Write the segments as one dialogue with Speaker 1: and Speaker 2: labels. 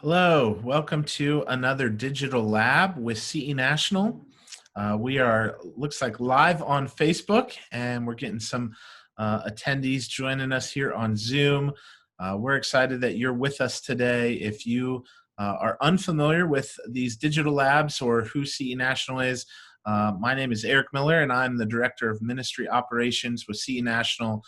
Speaker 1: Hello, welcome to another digital lab with CE National. We are, looks like, live on Facebook, and we're getting some attendees joining us here on Zoom. We're excited that you're with us today. If you are unfamiliar with these digital labs or who CE National is, my name is Eric Miller, and I'm the Director of Ministry Operations with CE National.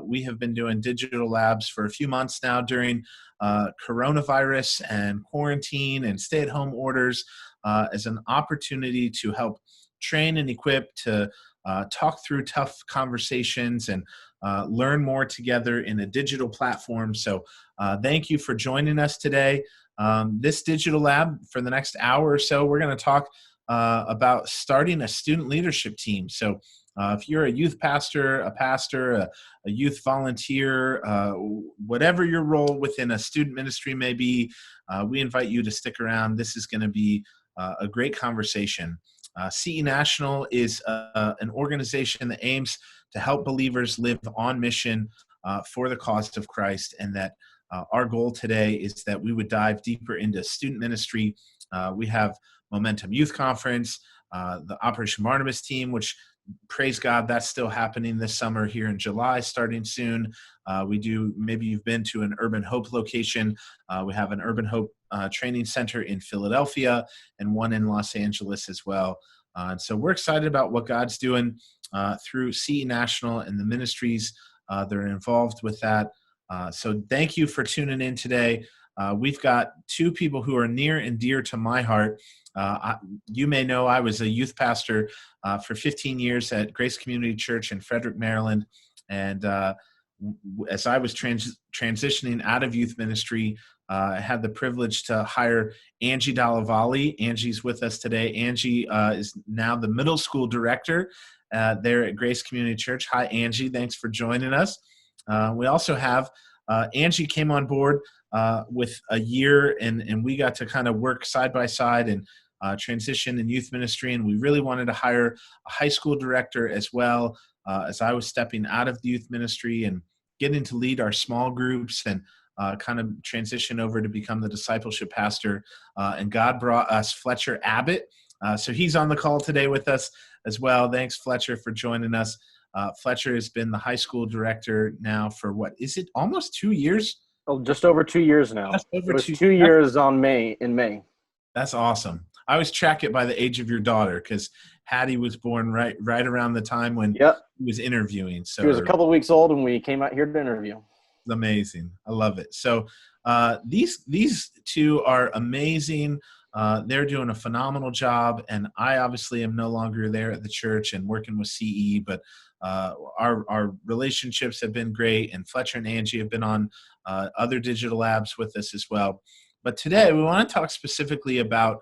Speaker 1: We have been doing digital labs for a few months now during coronavirus and quarantine and stay-at-home orders as an opportunity to help train and equip to talk through tough conversations and learn more together in a digital platform. So thank you for joining us today. This digital lab, for the next hour or so, we're going to talk about starting a student leadership team. So if you're a youth pastor, a youth volunteer, whatever your role within a student ministry may be, we invite you to stick around. This is going to be a great conversation. CE National is an organization that aims to help believers live on mission for the cause of Christ, and that our goal today is that we would dive deeper into student ministry. We have Momentum Youth Conference, the Operation Barnabas team, which, praise God, that's still happening this summer here in July, starting soon. Maybe you've been to an Urban Hope location. We have an Urban Hope training center in Philadelphia and one in Los Angeles as well. And so we're excited about what God's doing through CE National and the ministries that are involved with that. So thank you for tuning in today. We've got two people who are near and dear to my heart. You may know I was a youth pastor for 15 years at Grace Community Church in Frederick, Maryland. And as I was transitioning out of youth ministry, I had the privilege to hire Angie Dallavalle. Angie's with us today. Angie is now the middle school director there at Grace Community Church. Hi, Angie. Thanks for joining us. We also have Angie came on board with a year, and we got to kind of work side by side and transition in youth ministry. And we really wanted to hire a high school director as well, as I was stepping out of the youth ministry and getting to lead our small groups and kind of transition over to become the discipleship pastor. And God brought us Fletcher Abbott. So he's on the call today with us as well. Thanks, Fletcher, for joining us. Fletcher has been the high school director now for what is it? Almost 2 years?
Speaker 2: Oh, just over 2 years now. It was 2 years in May.
Speaker 1: That's awesome. I always track it by the age of your daughter because Hattie was born right around the time when he was interviewing. So
Speaker 2: he was a couple of weeks old when we came out here to interview.
Speaker 1: Amazing. I love it. So these two are amazing. They're doing a phenomenal job, and I obviously am no longer there at the church and working with CE, but our relationships have been great, and Fletcher and Angie have been on other digital labs with us as well. But today we want to talk specifically about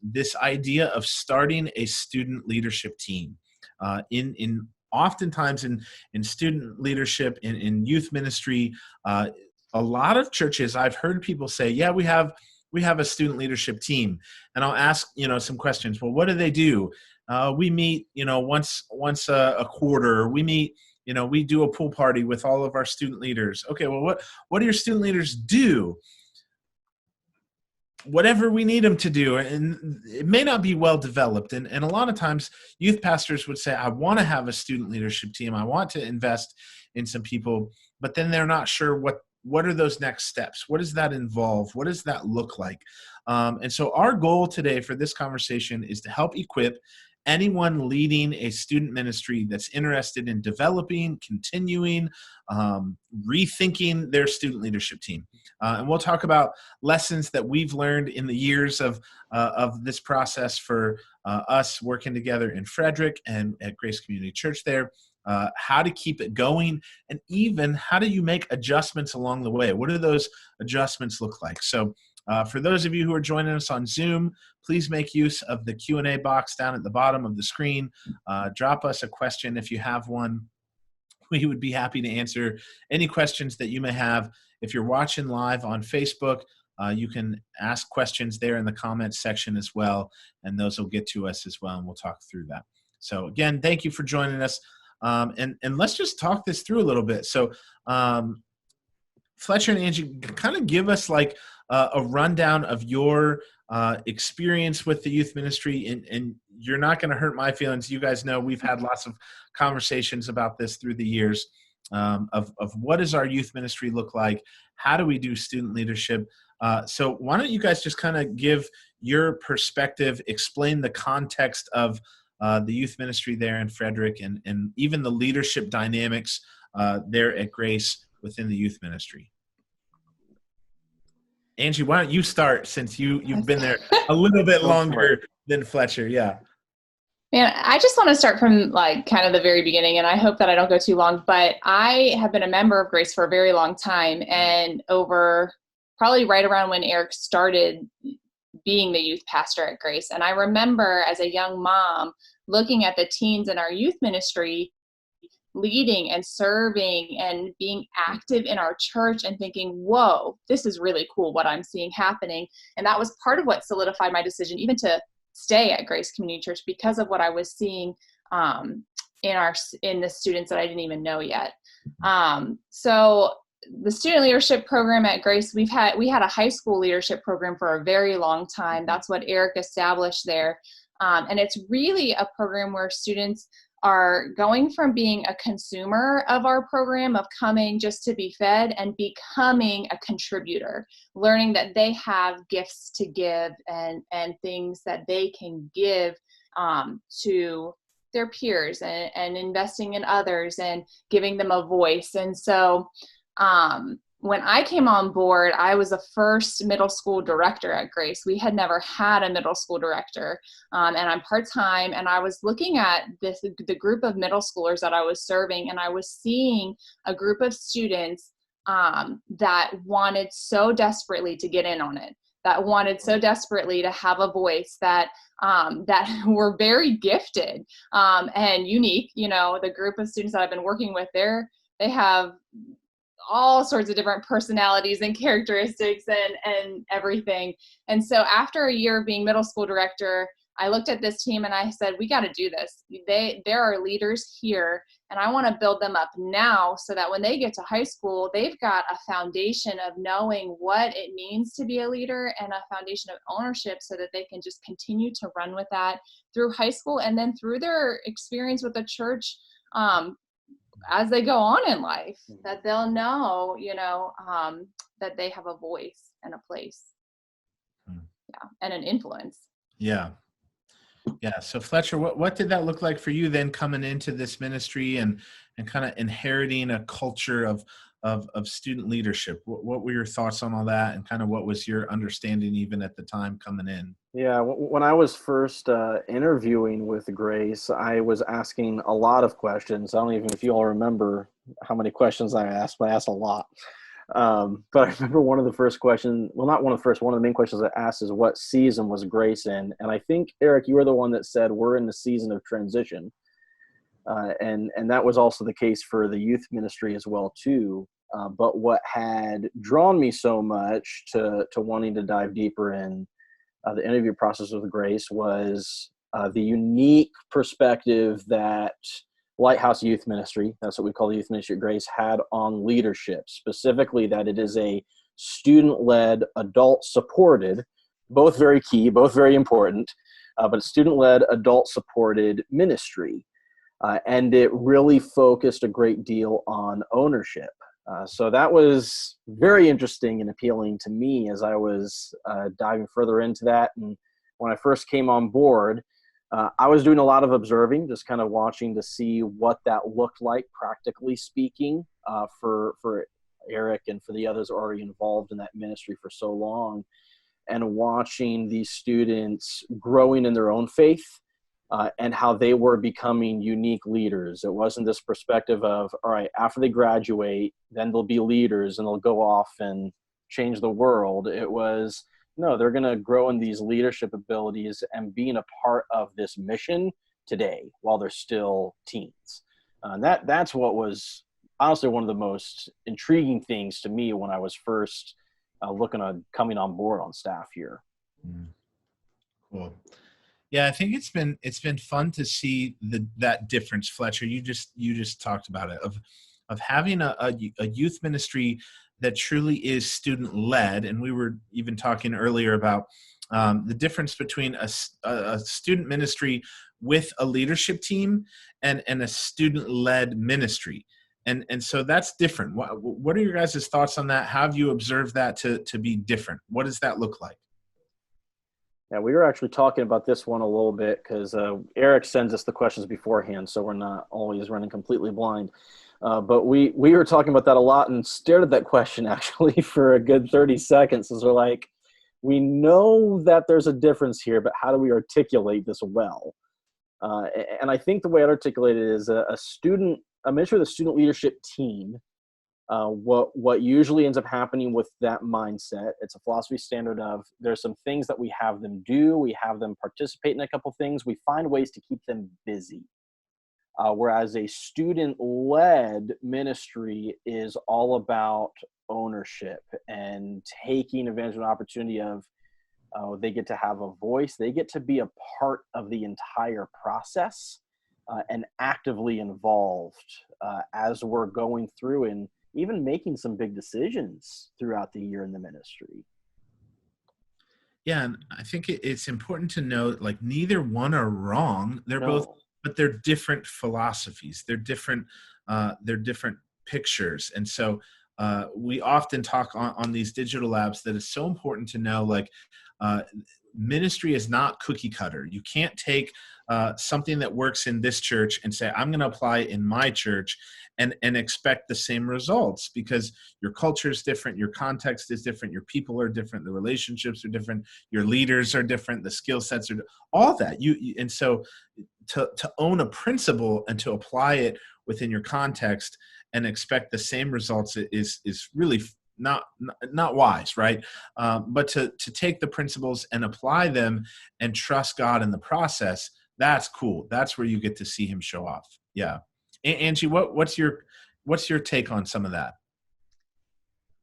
Speaker 1: this idea of starting a student leadership team. Oftentimes in student leadership, in youth ministry, a lot of churches, I've heard people say, yeah, we have a student leadership team. And I'll ask, some questions. Well, what do they do? We meet, once a quarter. We meet, we do a pool party with all of our student leaders. Okay, well, what do your student leaders do? Whatever we need them to do. And it may not be well developed. And a lot of times youth pastors would say, I want to have a student leadership team. I want to invest in some people, but then they're not sure what are those next steps? What does that involve? What does that look like? And so our goal today for this conversation is to help equip anyone leading a student ministry that's interested in developing, continuing, rethinking their student leadership team. And we'll talk about lessons that we've learned in the years of this process for us working together in Frederick and at Grace Community Church there. How to keep it going, and even how do you make adjustments along the way? What do those adjustments look like? So for those of you who are joining us on Zoom, please make use of the Q&A box down at the bottom of the screen. Drop us a question if you have one. We would be happy to answer any questions that you may have. If you're watching live on Facebook, you can ask questions there in the comments section as well, and those will get to us as well, and we'll talk through that. So again, thank you for joining us. And let's just talk this through a little bit. So Fletcher and Angie, kind of give us like a rundown of your experience with the youth ministry, and you're not going to hurt my feelings. You guys know we've had lots of conversations about this through the years of what does our youth ministry look like? How do we do student leadership? So why don't you guys just kind of give your perspective, explain the context of the youth ministry there in Frederick, and even the leadership dynamics there at Grace within the youth ministry. Angie, why don't you start, since you've been there a little bit longer than Fletcher? Yeah.
Speaker 3: Man, I just want to start from like kind of the very beginning, and I hope that I don't go too long, but I have been a member of Grace for a very long time, and over probably right around when Eric started being the youth pastor at Grace. And I remember as a young mom looking at the teens in our youth ministry, leading and serving and being active in our church and thinking, whoa, this is really cool what I'm seeing happening. And that was part of what solidified my decision even to stay at Grace Community Church, because of what I was seeing in the students that I didn't even know yet. So the student leadership program at Grace, we had a high school leadership program for a very long time. That's what Eric established there. And it's really a program where students are going from being a consumer of our program, of coming just to be fed, and becoming a contributor, learning that they have gifts to give and things that they can give to their peers, and investing in others and giving them a voice. And so when I came on board, I was the first middle school director at Grace. We had never had a middle school director, and I'm part-time, and I was looking at the group of middle schoolers that I was serving, and I was seeing a group of students that wanted so desperately to get in on it, that wanted so desperately to have a voice, that were very gifted and unique. You know, the group of students that I've been working with, they have all sorts of different personalities and characteristics and everything. And so after a year of being middle school director, I looked at this team and I said, we got to do this. There are leaders here, and I want to build them up now so that when they get to high school, they've got a foundation of knowing what it means to be a leader, and a foundation of ownership, so that they can just continue to run with that through high school, and then through their experience with the church as they go on in life, that they'll know, that they have a voice and a place, and an influence. Yeah.
Speaker 1: So Fletcher, what did that look like for you then, coming into this ministry and kind of inheriting a culture of student leadership? What were your thoughts on all that, and kind of what was your understanding even at the time coming in?
Speaker 2: Yeah, when I was first interviewing with Grace, I was asking a lot of questions. I don't even know if you all remember how many questions I asked, but I asked a lot. But I remember one of the first questions, well, not one of the first, one of the main questions I asked is, what season was Grace in? And I think, Eric, you were the one that said, we're in the season of transition. And that was also the case for the youth ministry as well, too. But what had drawn me so much to wanting to dive deeper in the interview process with Grace was the unique perspective that Lighthouse Youth Ministry, that's what we call the youth ministry at Grace, had on leadership, specifically that it is a student-led, adult-supported, both very key, both very important, but student-led, adult-supported ministry. And it really focused a great deal on ownership. So that was very interesting and appealing to me as I was diving further into that. And when I first came on board, I was doing a lot of observing, just kind of watching to see what that looked like, practically speaking, for Eric and for the others already involved in that ministry for so long, and watching these students growing in their own faith. And how they were becoming unique leaders. It wasn't this perspective of, all right, after they graduate, then they'll be leaders and they'll go off and change the world. It was, no, they're going to grow in these leadership abilities and being a part of this mission today while they're still teens. That's what was honestly one of the most intriguing things to me when I was first looking at coming on board on staff here.
Speaker 1: Cool. Yeah, I think it's been fun to see that difference, Fletcher. You just talked about it, of having a youth ministry that truly is student led. And we were even talking earlier about the difference between a student ministry with a leadership team and a student led ministry. And so that's different. What are your guys' thoughts on that? How have you observed that to be different? What does that look like?
Speaker 2: Yeah, we were actually talking about this one a little bit because Eric sends us the questions beforehand, so we're not always running completely blind. But we were talking about that a lot and stared at that question actually for a good 30 seconds as we're like, we know that there's a difference here, but how do we articulate this well? And I think the way I'd articulate it is a ministry of the student leadership team. What usually ends up happening with that mindset, it's a philosophy standard of there's some things that we have them do, we have them participate in a couple things, we find ways to keep them busy. Whereas a student-led ministry is all about ownership and taking advantage of an opportunity of they get to have a voice, they get to be a part of the entire process and actively involved as we're going through and even making some big decisions throughout the year in the ministry.
Speaker 1: Yeah, and I think it's important to note, like, neither one are wrong. They're both, but they're different philosophies. They're different pictures. And so we often talk on these digital labs that it's so important to know, like, ministry is not cookie cutter. You can't take something that works in this church and say, I'm going to apply it in my church and expect the same results, because your culture is different, your context is different, your people are different, the relationships are different, your leaders are different, the skill sets are all that. And so to own a principle and to apply it within your context and expect the same results is really not wise, right? But to take the principles and apply them and trust God in the process, that's cool. That's where you get to see him show off. Yeah. Angie, what's your take on some of that?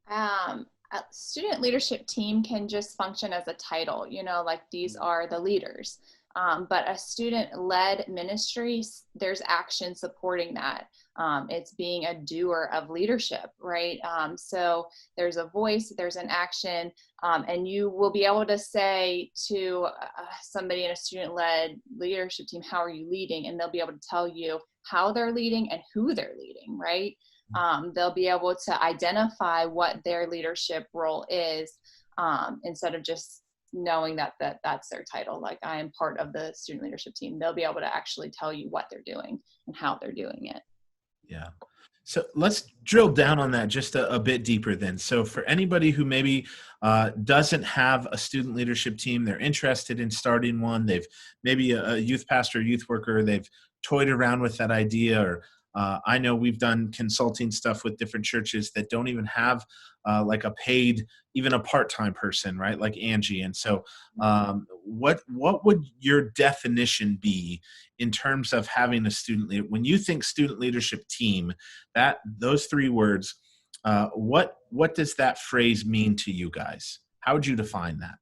Speaker 3: A student leadership team can just function as a title, like these are the leaders. But a student-led ministry, there's action supporting that. It's being a doer of leadership, right? So there's a voice, there's an action, and you will be able to say to somebody in a student-led leadership team, how are you leading? And they'll be able to tell you how they're leading and who they're leading, right? They'll be able to identify what their leadership role is instead of just knowing that's their title. Like, I am part of the student leadership team. They'll be able to actually tell you what they're doing and how they're doing it.
Speaker 1: Yeah. So let's drill down on that just a bit deeper then. So for anybody who maybe doesn't have a student leadership team, they're interested in starting one, they've maybe a youth pastor, youth worker, they've toyed around with that idea, or I know we've done consulting stuff with different churches that don't even have like a paid, even a part-time person, right? Like Angie. And so what would your definition be in terms of having a student leader? When you think student leadership team, those three words, what does that phrase mean to you guys? How would you define that?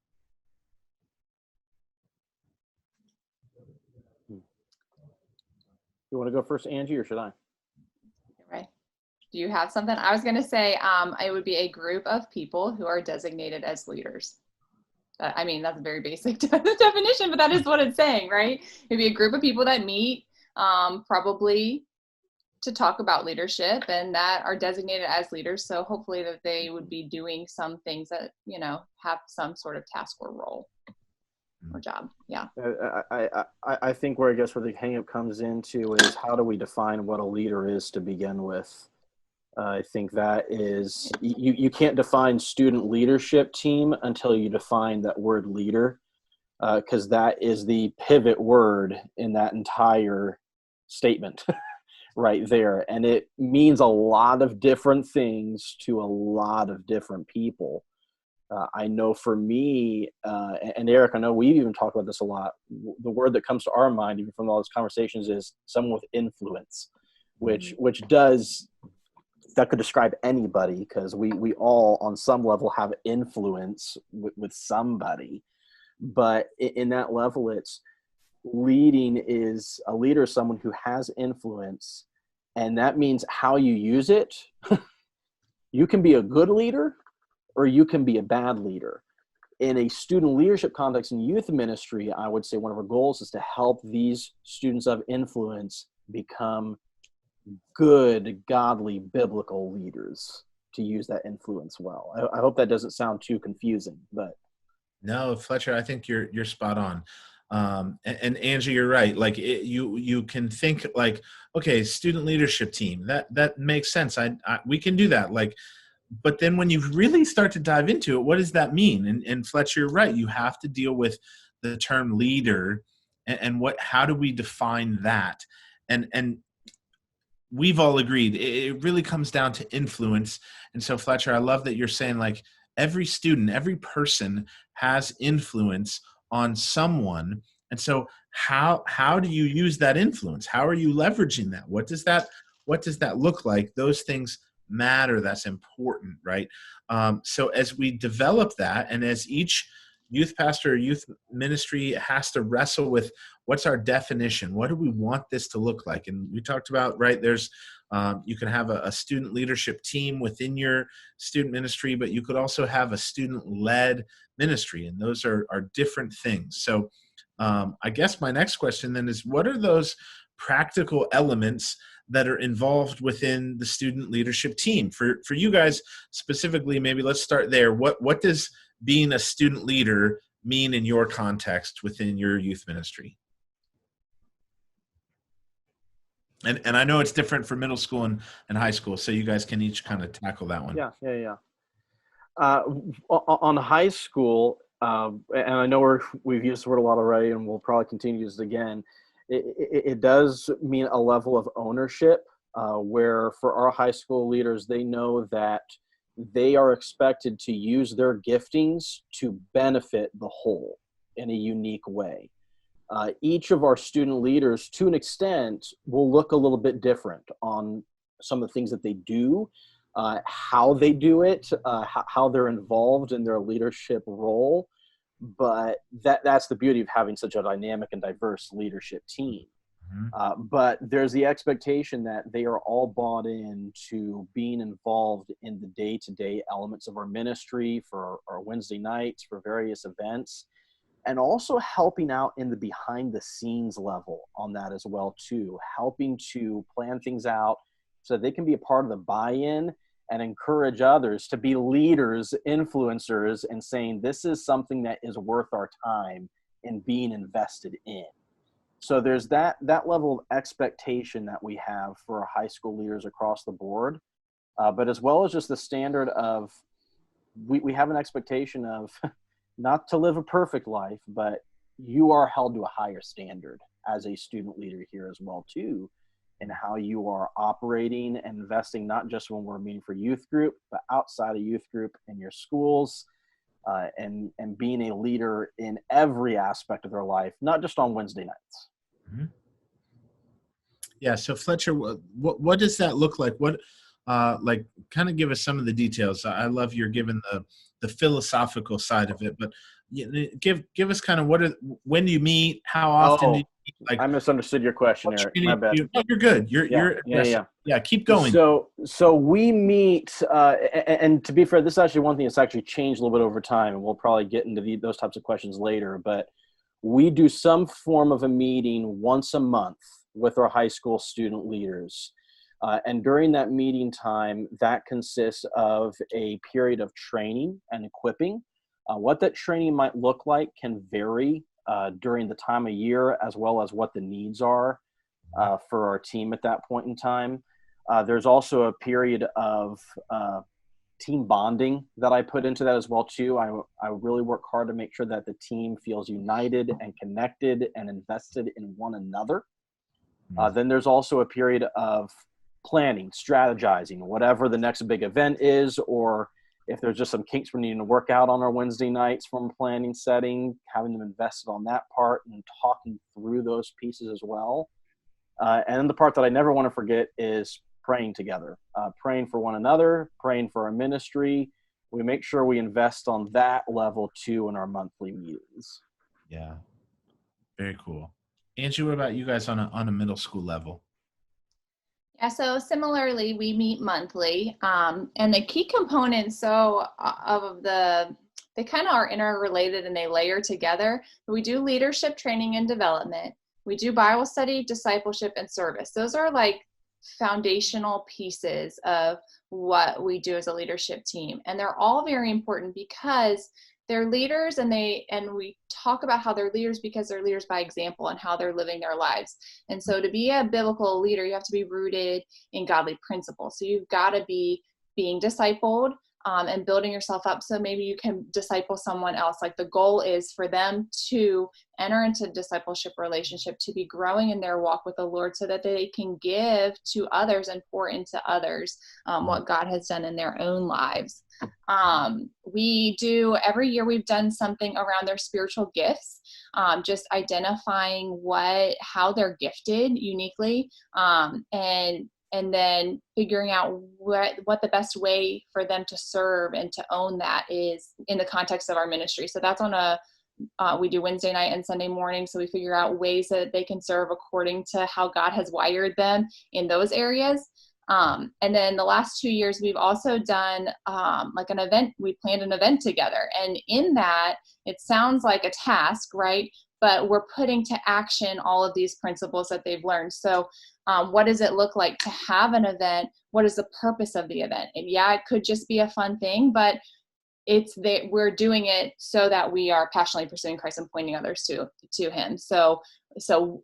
Speaker 2: You want to go first, Angie, or should I?
Speaker 3: Right. Do you have something? I was going to say it would be a group of people who are designated as leaders. I mean, that's a very basic definition, but that is what it's saying, right? It'd be a group of people that meet probably to talk about leadership and that are designated as leaders. So hopefully that they would be doing some things that, have some sort of task or role or job. Yeah.
Speaker 2: I think where the hang up comes into is, how do we define what a leader is to begin with? I think that is, you can't define student leadership team until you define that word leader, because that is the pivot word in that entire statement right there. And it means a lot of different things to a lot of different people. I know for me, and Eric, I know we've even talked about this a lot, the word that comes to our mind, even from all those conversations, is someone with influence, which that could describe anybody, because we all on some level have influence with somebody. But in that level, it's leading is a leader, someone who has influence, and that means how you use it You can be a good leader or you can be a bad leader. In a student leadership context in youth ministry, I would say one of our goals is to help these students of influence become good, godly, biblical leaders, to use that influence well. I hope that doesn't sound too confusing, but
Speaker 1: no, Fletcher, I think you're spot on. And Angie, you're right. Like you can think like, okay, student leadership team, that makes sense. We can do that. Like, but then when you really start to dive into it, what does that mean? And Fletcher, you're right. You have to deal with the term leader and how do we define that? And we've all agreed it really comes down to influence. And so Fletcher, I love that you're saying like every student, every person has influence on someone. And so how do you use that influence? How are you leveraging that? What does that look like? Those things matter. That's important, right? So as we develop that, and as each youth pastor or youth ministry has to wrestle with what's our definition, what do we want this to look like? And we talked about, right, there's you can have a student leadership team within your student ministry, but you could also have a student-led ministry, and those are different things. So I guess my next question then is, what are those practical elements that are involved within the student leadership team? For you guys specifically, maybe let's start there. What does being a student leader mean in your context within your youth ministry? And I know it's different for middle school and high school, so you guys can each kind of tackle that one.
Speaker 2: Yeah. On high school, and I know we've used the word a lot already, and we'll probably continue to use it again. It does mean a level of ownership, where for our high school leaders, they know that they are expected to use their giftings to benefit the whole in a unique way. Each of our student leaders, to an extent, will look a little bit different on some of the things that they do, how they do it, how they're involved in their leadership role. But that's the beauty of having such a dynamic and diverse leadership team. But there's the expectation that they are all bought into being involved in the day-to-day elements of our ministry, for our Wednesday nights, for various events, and also helping out in the behind-the-scenes level on that as well, too, helping to plan things out so they can be a part of the buy-in and encourage others to be leaders, influencers, and saying this is something that is worth our time in being invested in. So there's that level of expectation that we have for our high school leaders across the board, but as well as just the standard of we have an expectation of not to live a perfect life, but you are held to a higher standard as a student leader here as well too, in how you are operating and investing, not just when we're meeting for youth group, but outside of youth group in your schools, and being a leader in every aspect of their life, not just on Wednesday nights.
Speaker 1: Mm-hmm. Yeah. So Fletcher, what does that look like? What, like, kind of give us some of the details. I love you're giving the philosophical side of it, but give us kind of when do you meet? How often do you meet? Like,
Speaker 2: I misunderstood your question, Eric. My bad.
Speaker 1: You're good. Yeah. Keep going.
Speaker 2: So we meet, and to be fair, this is actually one thing that's actually changed a little bit over time, and we'll probably get into those types of questions later. But we do some form of a meeting once a month with our high school student leaders. And during that meeting time, that consists of a period of training and equipping. What that training might look like can vary during the time of year, as well as what the needs are for our team at that point in time. There's also a period of team bonding that I put into that as well too. I really work hard to make sure that the team feels united and connected and invested in one another. Then there's also a period of planning, strategizing, whatever the next big event is, or if there's just some kinks we're needing to work out on our Wednesday nights from a planning setting, having them invested on that part and talking through those pieces as well. And then the part that I never want to forget is praying together, praying for one another, praying for our ministry. We make sure we invest on that level too in our monthly meetings.
Speaker 1: Yeah, very cool. Angie, what about you guys on a middle school level?
Speaker 3: Yeah, so similarly, we meet monthly, and the key components, they kind of are interrelated and they layer together. We do leadership training and development. We do Bible study, discipleship, and service. Those are like foundational pieces of what we do as a leadership team. And they're all very important because they're leaders, and we talk about how they're leaders because they're leaders by example and how they're living their lives. And so to be a biblical leader, you have to be rooted in godly principles. So you've got to be being discipled, and building yourself up so maybe you can disciple someone else. Like the goal is for them to enter into discipleship relationship, to be growing in their walk with the Lord so that they can give to others and pour into others what God has done in their own lives. We do, every year we've done something around their spiritual gifts, just identifying how they're gifted uniquely, and then figuring out what the best way for them to serve and to own that is in the context of our ministry. So that's we do Wednesday night and Sunday morning. So we figure out ways that they can serve according to how God has wired them in those areas. And then the last 2 years, we've also done like an event. We planned an event together. And in that, it sounds like a task, right? But we're putting to action all of these principles that they've learned. So what does it look like to have an event? What is the purpose of the event? And yeah, it could just be a fun thing, but we're doing it so that we are passionately pursuing Christ and pointing others to him. So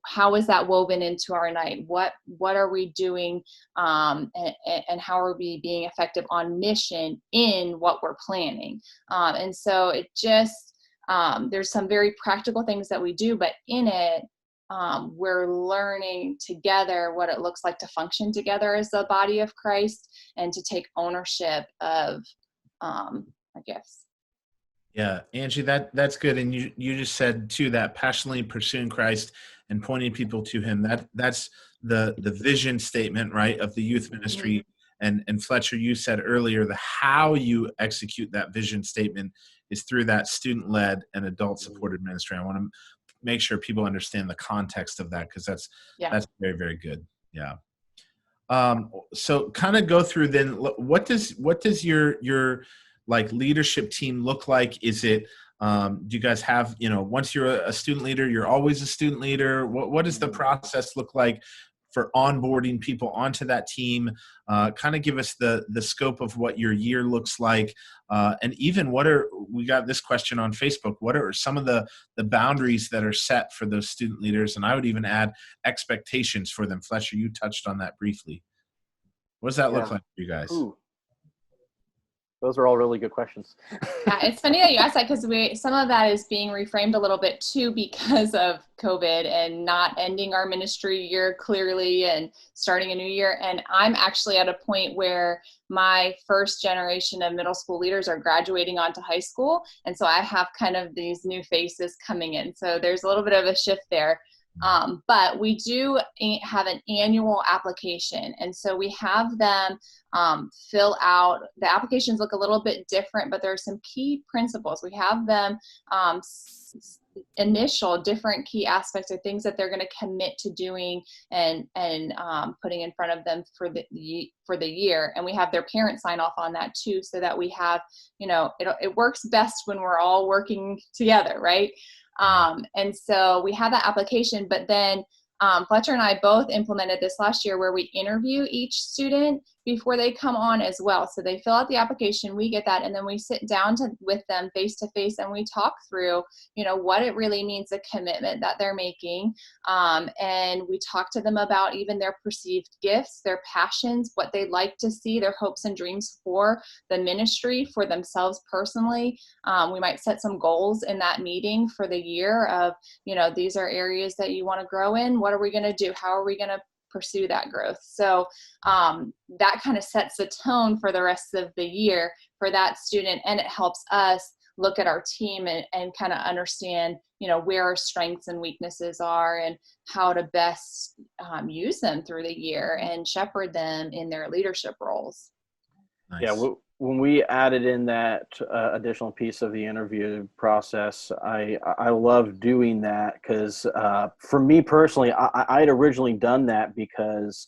Speaker 3: how is that woven into our night? What are we doing? And how are we being effective on mission in what we're planning? And so it just, there's some very practical things that we do, but in it, we're learning together what it looks like to function together as the body of Christ and to take ownership of our gifts.
Speaker 1: Yeah, Angie, that's good. And you just said too that passionately pursuing Christ and pointing people to him. That's the vision statement, right, of the youth ministry. Mm-hmm. And Fletcher, you said earlier, the how you execute that vision statement is through that student-led and adult-supported ministry. I want to make sure people understand the context of that, because that's very, very good. Yeah. So kind of go through then. What does your like leadership team look like? Is it do you guys have, once you're a student leader, you're always a student leader? What does the process look like for onboarding people onto that team? Kind of give us the scope of what your year looks like. And even we got this question on Facebook, what are some of the boundaries that are set for those student leaders? And I would even add expectations for them. Fletcher, you touched on that briefly. What does that look like for you guys?
Speaker 2: Ooh. Those are all really good questions.
Speaker 3: Yeah, it's funny that you asked that, because some of that is being reframed a little bit too because of COVID and not ending our ministry year clearly and starting a new year. And I'm actually at a point where my first generation of middle school leaders are graduating onto high school. And so I have kind of these new faces coming in. So there's a little bit of a shift there. But we do have an annual application. And so we have them fill out, the applications look a little bit different, but there are some key principles. We have them initial different key aspects or things that they're going to commit to doing and putting in front of them for the year. And we have their parents sign off on that too, so that we have, it works best when we're all working together, right? And so we have that application, but then Fletcher and I both implemented this last year where we interview each student before they come on as well. So they fill out the application, we get that, and then we sit down with them face to face and we talk through, what it really means, the commitment that they're making. And we talk to them about even their perceived gifts, their passions, what they'd like to see, their hopes and dreams for the ministry, for themselves personally. We might set some goals in that meeting for the year of, these are areas that you want to grow in. What are we going to do? How are we going to pursue that growth? So that kind of sets the tone for the rest of the year for that student, and it helps us look at our team and kind of understand, where our strengths and weaknesses are and how to best use them through the year and shepherd them in their leadership roles.
Speaker 1: Nice.
Speaker 2: Yeah, when we added in that additional piece of the interview process, I love doing that because for me personally, I had originally done that because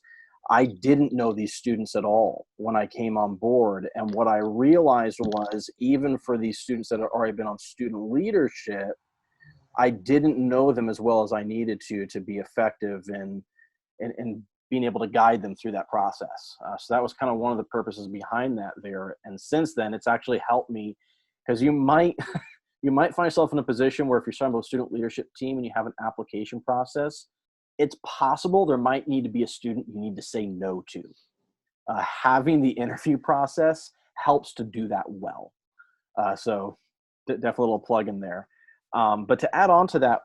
Speaker 2: I didn't know these students at all when I came on board. And what I realized was, even for these students that had already been on student leadership, I didn't know them as well as I needed to be effective in being able to guide them through that process. So that was kind of one of the purposes behind that there. And since then, it's actually helped me, because you might you might find yourself in a position where if you're starting with a student leadership team and you have an application process, it's possible there might need to be a student you need to say no to. Having the interview process helps to do that well. So definitely a little plug in there. But to add on to that,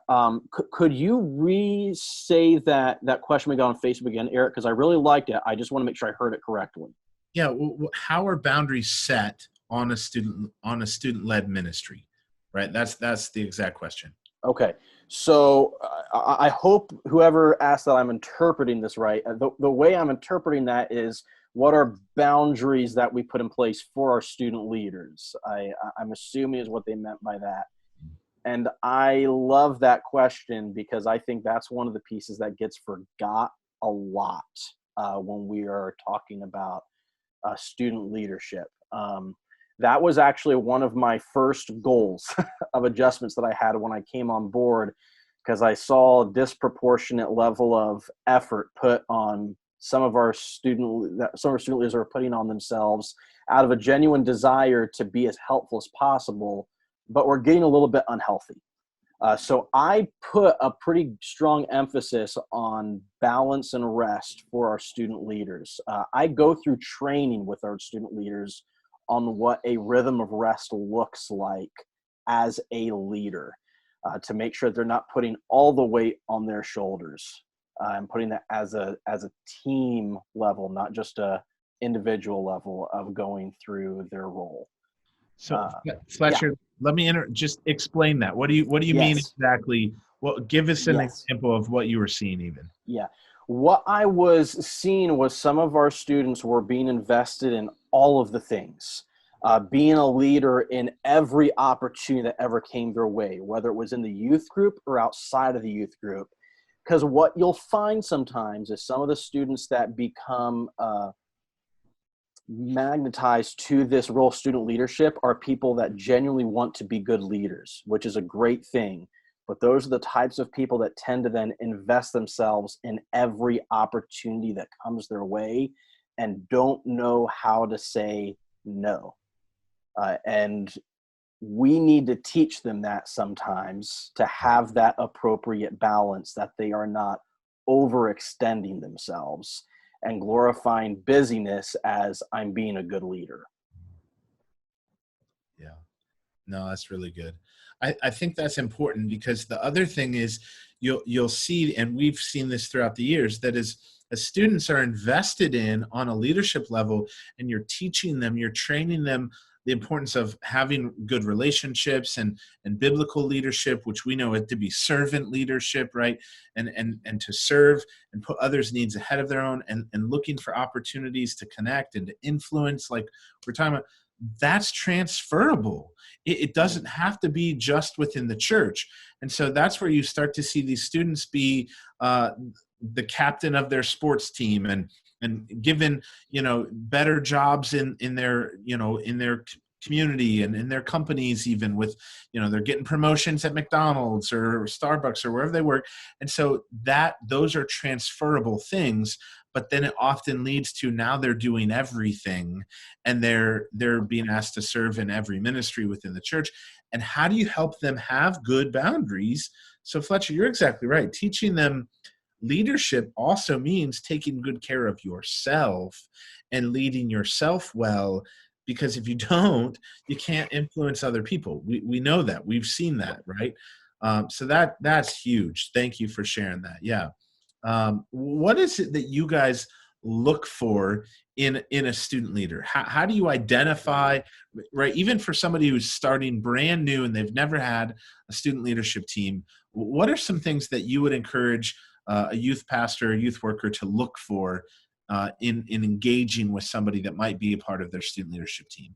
Speaker 2: could you re-say that question we got on Facebook again, Eric? Because I really liked it. I just want to make sure I heard it correctly.
Speaker 1: Yeah. How are boundaries set on a student-led ministry? Right. That's the exact question.
Speaker 2: Okay. So I hope whoever asked that I'm interpreting this right. The way I'm interpreting that is, what are boundaries that we put in place for our student leaders? I'm assuming is what they meant by that. And I love that question, because I think that's one of the pieces that gets forgot a lot when we are talking about student leadership. That was actually one of my first goals of adjustments that I had when I came on board, because I saw a disproportionate level of effort put on some of our student leaders are putting on themselves out of a genuine desire to be as helpful as possible, but we're getting a little bit unhealthy. So I put a pretty strong emphasis on balance and rest for our student leaders. I go through training with our student leaders on what a rhythm of rest looks like as a leader, to make sure they're not putting all the weight on their shoulders, and putting that as a team level, not just a individual level of going through their role.
Speaker 1: So Fletcher, let me just explain that. What do you mean exactly? Well, give us an example of what you were seeing even.
Speaker 2: Yeah. What I was seeing was some of our students were being invested in all of the things, being a leader in every opportunity that ever came their way, whether it was in the youth group or outside of the youth group. Because what you'll find sometimes is some of the students that become magnetized to this role of student leadership are people that genuinely want to be good leaders, which is a great thing. But those are the types of people that tend to then invest themselves in every opportunity that comes their way and don't know how to say no. And we need to teach them that sometimes, to have that appropriate balance, that they are not overextending themselves and glorifying busyness as I'm being a good leader.
Speaker 1: Yeah. No, that's really good. I think that's important, because the other thing is you'll see, and we've seen this throughout the years, that as students are invested in on a leadership level, and you're teaching them, you're training them the importance of having good relationships and biblical leadership, which we know it to be servant leadership, right? And to serve and put others' needs ahead of their own, and looking for opportunities to connect and to influence, like we're talking about. That's transferable. It doesn't have to be just within the church. And so that's where you start to see these students be the captain of their sports team, and given, better jobs in their, in their community and in their companies, even with, they're getting promotions at McDonald's or Starbucks or wherever they work. And so those are transferable things. But then it often leads to, now they're doing everything, and they're being asked to serve in every ministry within the church. And how do you help them have good boundaries? So Fletcher, you're exactly right. Teaching them leadership also means taking good care of yourself and leading yourself well, because if you don't, you can't influence other people. We know that. We've seen that, right? So that's huge. Thank you for sharing that. Yeah. What is it that you guys look for in a student leader? How do you identify, right? Even for somebody who's starting brand new and they've never had a student leadership team, what are some things that you would encourage a youth pastor, a youth worker to look for in engaging with somebody that might be a part of their student leadership team?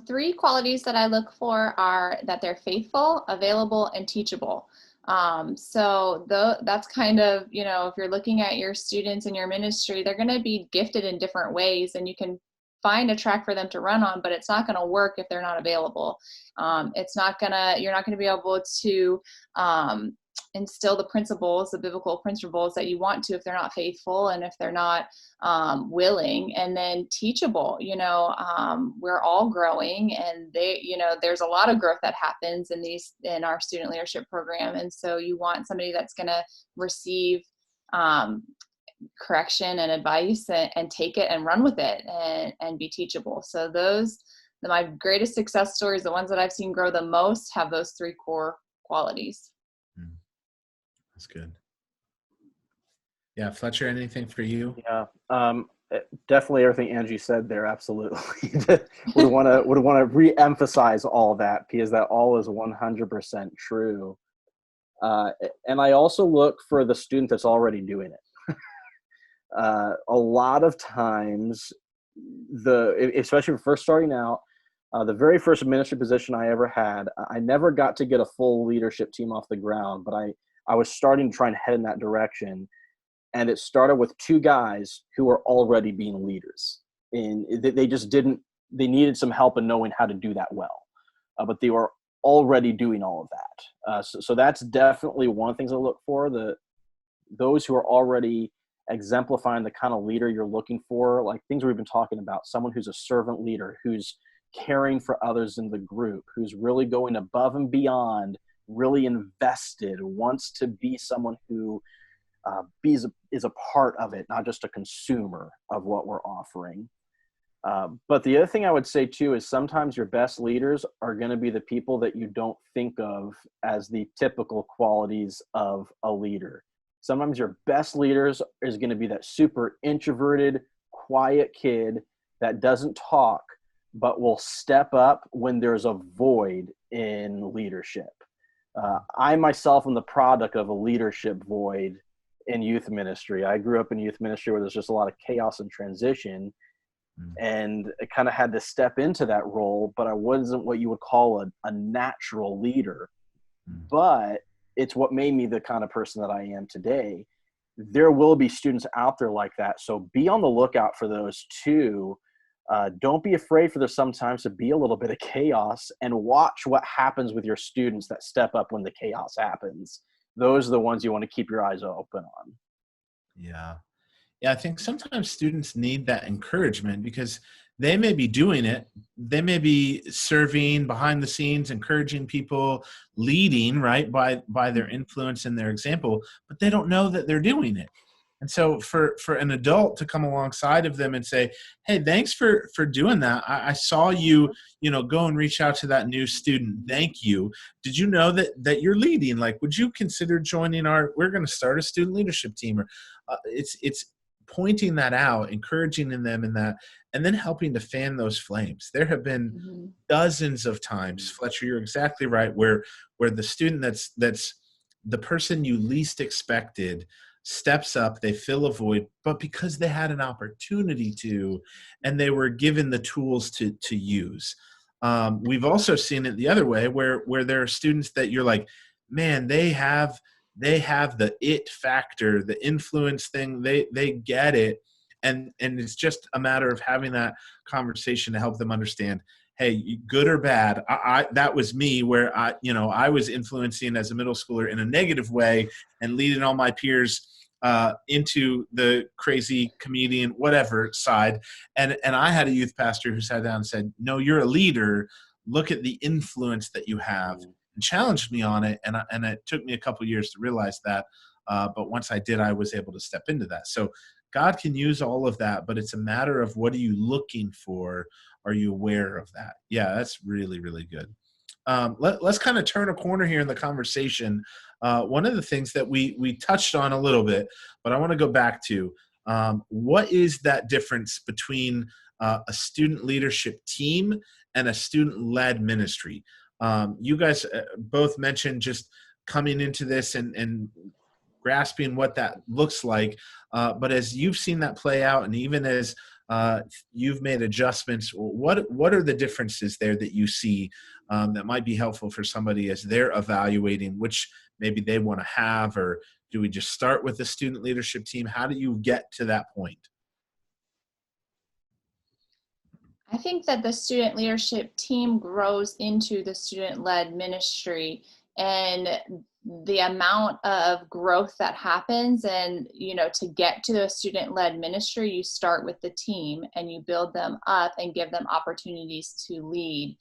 Speaker 3: 3 qualities that I look for are that they're faithful, available, and teachable. That's kind of, if you're looking at your students in your ministry, they're going to be gifted in different ways, and you can find a track for them to run on, but it's not going to work if they're not available. You're not going to be able to instill the biblical principles that you want to if they're not faithful and if they're not willing, and then teachable. We're all growing, and there's a lot of growth that happens in our student leadership program. And so you want somebody that's going to receive correction and advice and take it and run with it and be teachable. So my greatest success stories, the ones that I've seen grow the most, have those three core qualities.
Speaker 1: That's good. Yeah, Fletcher, anything for you?
Speaker 2: Yeah, definitely everything Angie said there. Absolutely, would want to re-emphasize all that, because that all is 100% true. And I also look for the student that's already doing it. A lot of times, especially for first starting out, the very first ministry position I ever had, I never got to get a full leadership team off the ground, but I was starting to try and head in that direction. And it started with two guys who were already being leaders. And they needed some help in knowing how to do that well. But they were already doing all of that. So that's definitely one of the things I look for, those who are already exemplifying the kind of leader you're looking for, like things we've been talking about, someone who's a servant leader, who's caring for others in the group, who's really going above and beyond, really invested, wants to be someone who is a part of it, not just a consumer of what we're offering. But the other thing I would say too is sometimes your best leaders are going to be the people that you don't think of as the typical qualities of a leader. Sometimes your best leaders is going to be that super introverted, quiet kid that doesn't talk, but will step up when there's a void in leadership. I myself am the product of a leadership void in youth ministry. I grew up in youth ministry where there's just a lot of chaos and transition, and I kind of had to step into that role, but I wasn't what you would call a natural leader. But it's what made me the kind of person that I am today. There will be students out there like that, so be on the lookout for those too. Don't be afraid for there sometimes to be a little bit of chaos, and watch what happens with your students that step up when the chaos happens. Those are the ones you want to keep your eyes open on.
Speaker 1: Yeah. Yeah, I think sometimes students need that encouragement, because they may be doing it. They may be serving behind the scenes, encouraging people, leading, right, by their influence and their example, but they don't know that they're doing it. And so for an adult to come alongside of them and say, hey, thanks for doing that. I saw you, go and reach out to that new student. Thank you. Did you know that you're leading? Like, would you consider joining we're going to start a student leadership team? Or it's pointing that out, encouraging in them in that, and then helping to fan those flames. There have been dozens of times, Fletcher, you're exactly right, where the student that's the person you least expected steps up, they fill a void, but because they had an opportunity to, and they were given the tools to use. We've also seen it the other way, where there are students that you're like, man, they have the it factor, the influence thing, they get it. And it's just a matter of having that conversation to help them understand, hey, good or bad, that was me, where I was influencing as a middle schooler in a negative way and leading all my peers into the crazy comedian, whatever side. And I had a youth pastor who sat down and said, no, you're a leader. Look at the influence that you have, and challenged me on it. And it took me a couple years to realize that. But once I did, I was able to step into that. So God can use all of that, but it's a matter of, what are you looking for? Are you aware of that? Yeah, that's really, really good. Let's kind of turn a corner here in the conversation. One of the things that we touched on a little bit, but I want to go back to, what is that difference between a student leadership team and a student-led ministry? You guys both mentioned just coming into this and grasping what that looks like. But as you've seen that play out, and even as you've made adjustments, what are the differences there that you see that might be helpful for somebody as they're evaluating which maybe they want to have, or do we just start with the student leadership team? How do you get to that point?
Speaker 3: I think that the student leadership team grows into the student-led ministry, and the amount of growth that happens, and to get to the student-led ministry, you start with the team and you build them up and give them opportunities to lead.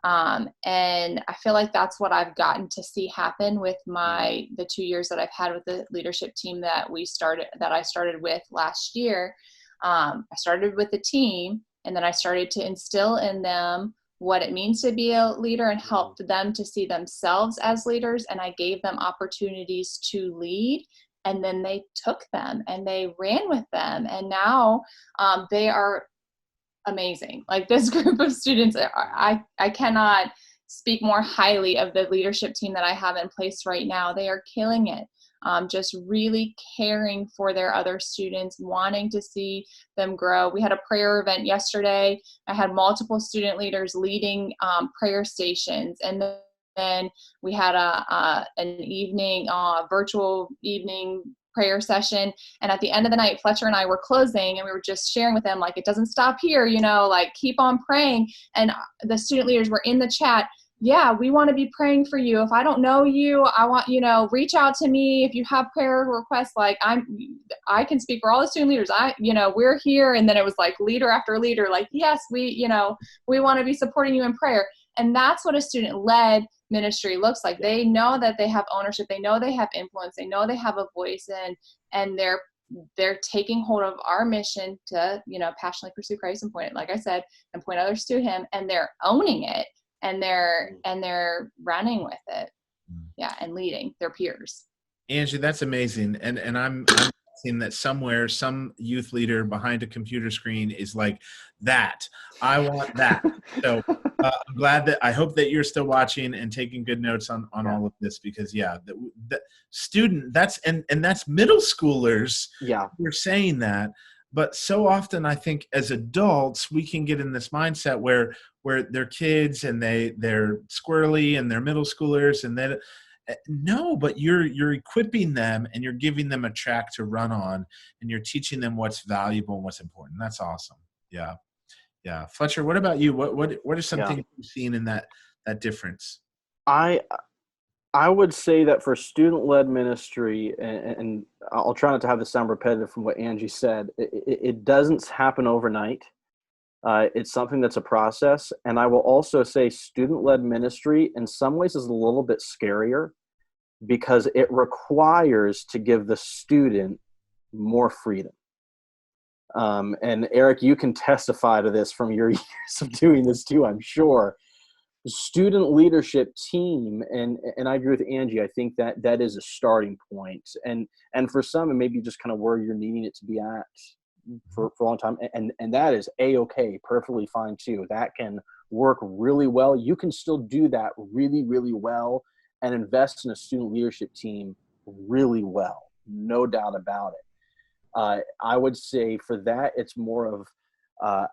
Speaker 3: And I feel like that's what I've gotten to see happen with the 2 years that I've had with the leadership team that I started with last year. I started with the team, and then I started to instill in them what it means to be a leader and helped them to see themselves as leaders. And I gave them opportunities to lead, and then they took them and they ran with them. And now they are amazing. Like, this group of students, I cannot speak more highly of the leadership team that I have in place right now. They are killing it. Just really caring for their other students, wanting to see them grow. We had a prayer event yesterday. I had multiple student leaders leading prayer stations, and then we had an virtual evening prayer session. And at the end of the night, Fletcher and I were closing, and we were just sharing with them, like, it doesn't stop here, like, keep on praying. And the student leaders were in the chat. Yeah, we want to be praying for you. If I don't know you, I want, reach out to me. If you have prayer requests, like, I can speak for all the student leaders. We're here. And then it was like leader after leader, like, yes, we want to be supporting you in prayer. And that's what a student-led ministry looks like. They know that they have ownership. They know they have influence. They know they have a voice, and they're taking hold of our mission to, passionately pursue Christ and point others to him, and they're owning it. And they're running with it, and leading their peers.
Speaker 1: Angie, that's amazing, and I'm seeing that somewhere some youth leader behind a computer screen is like, that I want that. So I'm glad I hope that you're still watching and taking good notes on all of this, because the student, that's middle schoolers.
Speaker 2: Yeah,
Speaker 1: We're saying that. But so often, I think as adults, we can get in this mindset where they're kids and they're squirrely and they're middle schoolers, and no, but you're equipping them and you're giving them a track to run on, and you're teaching them what's valuable and what's important. That's awesome. Yeah. Fletcher, what about you? What are some things you've seen in that difference?
Speaker 2: I would say that for student-led ministry, and I'll try not to have this sound repetitive from what Angie said, it doesn't happen overnight. It's something that's a process. And I will also say student-led ministry in some ways is a little bit scarier, because it requires to give the student more freedom. And Eric, you can testify to this from your years of doing this too, I'm sure. Student leadership team, and I agree with Angie. I think that is a starting point, and for some, it may be just kind of where you're needing it to be at for a long time, and that is a-okay, perfectly fine too. That can work really well. You can still do that really, really well, and invest in a student leadership team really well, no doubt about it. I would say for that, it's more of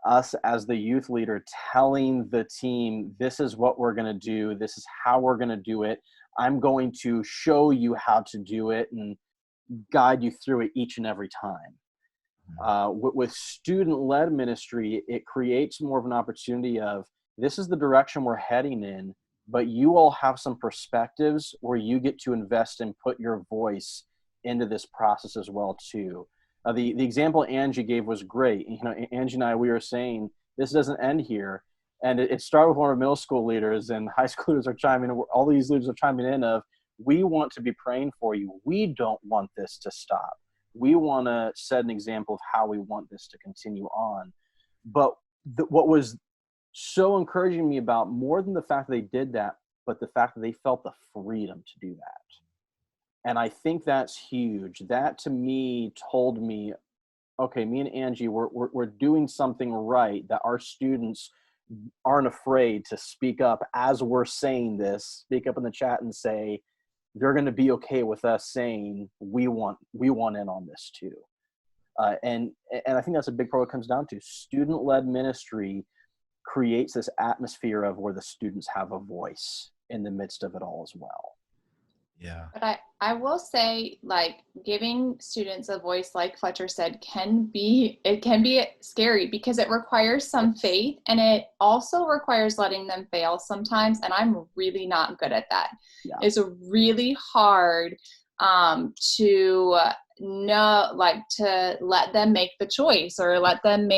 Speaker 2: us as the youth leader telling the team, this is what we're going to do. This is how we're going to do it. I'm going to show you how to do it and guide you through it each and every time. With student-led ministry, it creates more of an opportunity of, this is the direction we're heading in, but you all have some perspectives where you get to invest and put your voice into this process as well too. The example Angie gave was great. Angie and I, we were saying, this doesn't end here. And it started with one of our middle school leaders, and high schoolers are chiming in. All these leaders are chiming in of, we want to be praying for you. We don't want this to stop. We want to set an example of how we want this to continue on. But what was so encouraging me about, more than the fact that they did that, but the fact that they felt the freedom to do that. And I think that's huge. That to me told me, okay, me and Angie, we're doing something right, that our students aren't afraid to speak up as we're saying this, speak up in the chat and say, they're going to be okay with us saying, we want in on this too. And I think that's a big part what it comes down to. Student-led ministry creates this atmosphere of where the students have a voice in the midst of it all as well.
Speaker 1: Yeah.
Speaker 3: But I will say, like, giving students a voice, like Fletcher said, can be scary because it requires some faith, and it also requires letting them fail sometimes. And I'm really not good at that.
Speaker 2: Yeah.
Speaker 3: It's really hard to know, like, to let them make the choice, or let them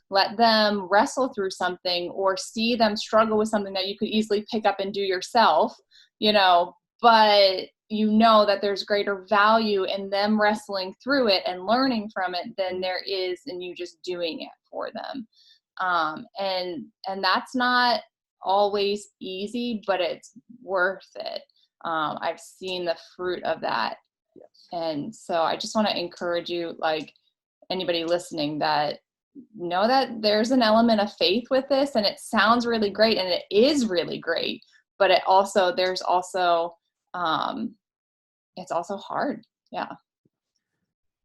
Speaker 3: let them wrestle through something, or see them struggle with something that you could easily pick up and do yourself, but that there's greater value in them wrestling through it and learning from it than there is in you just doing it for them. And that's not always easy, but it's worth it. I've seen the fruit of that.
Speaker 2: Yes.
Speaker 3: And so I just want to encourage you, like, anybody listening, that know that there's an element of faith with this, and it sounds really great, and it is really great, but it's also hard. Yeah.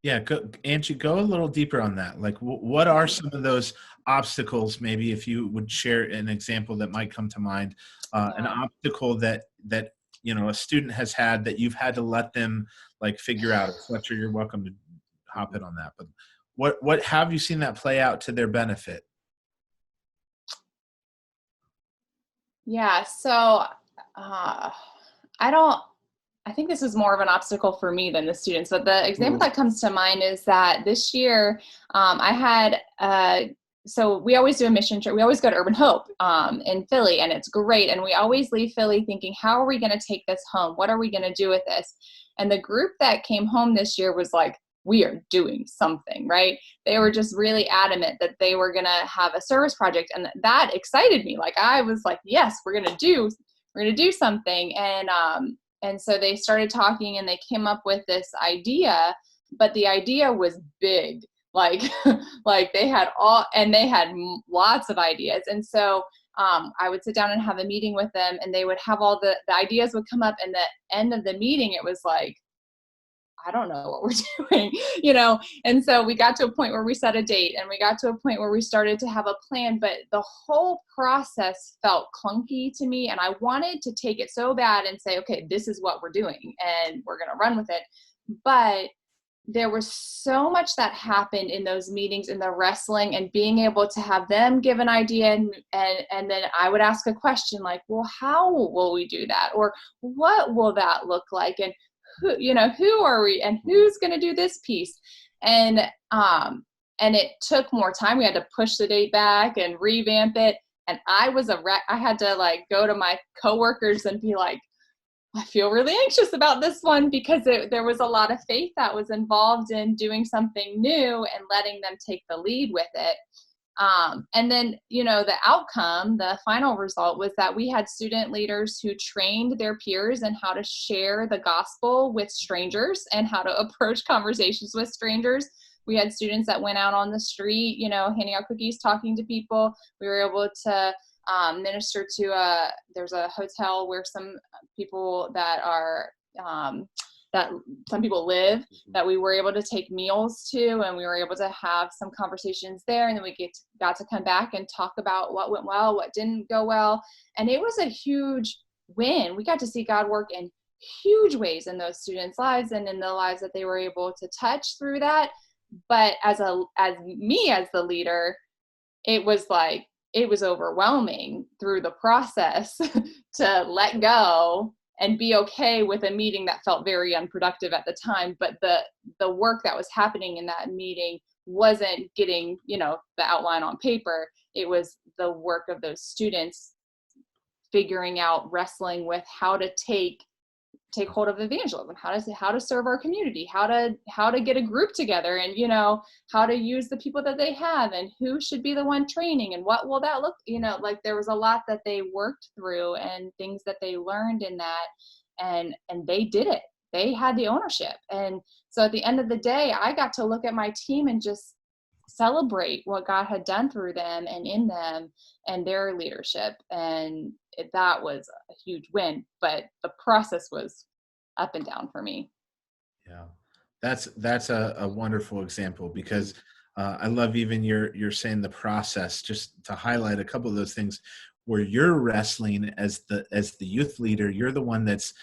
Speaker 1: Yeah. Angie, go a little deeper on that. Like, what are some of those obstacles? Maybe if you would share an example that might come to mind, an obstacle that a student has had that you've had to let them, like, figure out. Fletcher, you're welcome to hop in on that. But what have you seen that play out to their benefit?
Speaker 3: Yeah. So I think this is more of an obstacle for me than the students, but the example that comes to mind is that this year I had so we always do a mission trip. We always go to Urban Hope in Philly, and it's great. And we always leave Philly thinking, how are we going to take this home? What are we going to do with this? And the group that came home this year was like, we are doing something, right? They were just really adamant that they were going to have a service project. And that excited me. Like, I was like, yes, we're going to do something. And so they started talking, and they came up with this idea, but the idea was big. Like, they had lots of ideas. And so I would sit down and have a meeting with them, and they would have all the ideas would come up, and the end of the meeting, it was like, I don't know what we're doing, And so we got to a point where we set a date, and we got to a point where we started to have a plan, but the whole process felt clunky to me. And I wanted to take it so bad and say, okay, this is what we're doing, and we're going to run with it. But there was so much that happened in those meetings, in the wrestling, and being able to have them give an idea, and then I would ask a question like, well, how will we do that? Or what will that look like? And who are we, and who's going to do this piece? And it took more time. We had to push the date back and revamp it. And I had to, like, go to my coworkers and be like, I feel really anxious about this one, because there was a lot of faith that was involved in doing something new and letting them take the lead with it. And then, the outcome, the final result was that we had student leaders who trained their peers in how to share the gospel with strangers and how to approach conversations with strangers. We had students that went out on the street, handing out cookies, talking to people. We were able to minister to there's a hotel where some people that some people live, that we were able to take meals to, and we were able to have some conversations there. And then we got to come back and talk about what went well, what didn't go well. And it was a huge win. We got to see God work in huge ways in those students' lives and in the lives that they were able to touch through that. But as me as the leader, it was overwhelming through the process to let go and be okay with a meeting that felt very unproductive at the time. But the work that was happening in that meeting wasn't getting, the outline on paper. It was the work of those students figuring out, wrestling with how to take hold of evangelism, how to serve our community, how to get a group together, and how to use the people that they have, and who should be the one training, and what will that look, like there was a lot that they worked through and things that they learned in that, and they did it. They had the ownership. And so at the end of the day, I got to look at my team and just celebrate what God had done through them and in them and their leadership. And that was a huge win, but the process was up and down for me.
Speaker 1: Yeah, that's a wonderful example, because I love even you're saying the process, just to highlight a couple of those things where you're wrestling as the youth leader. You're the one that's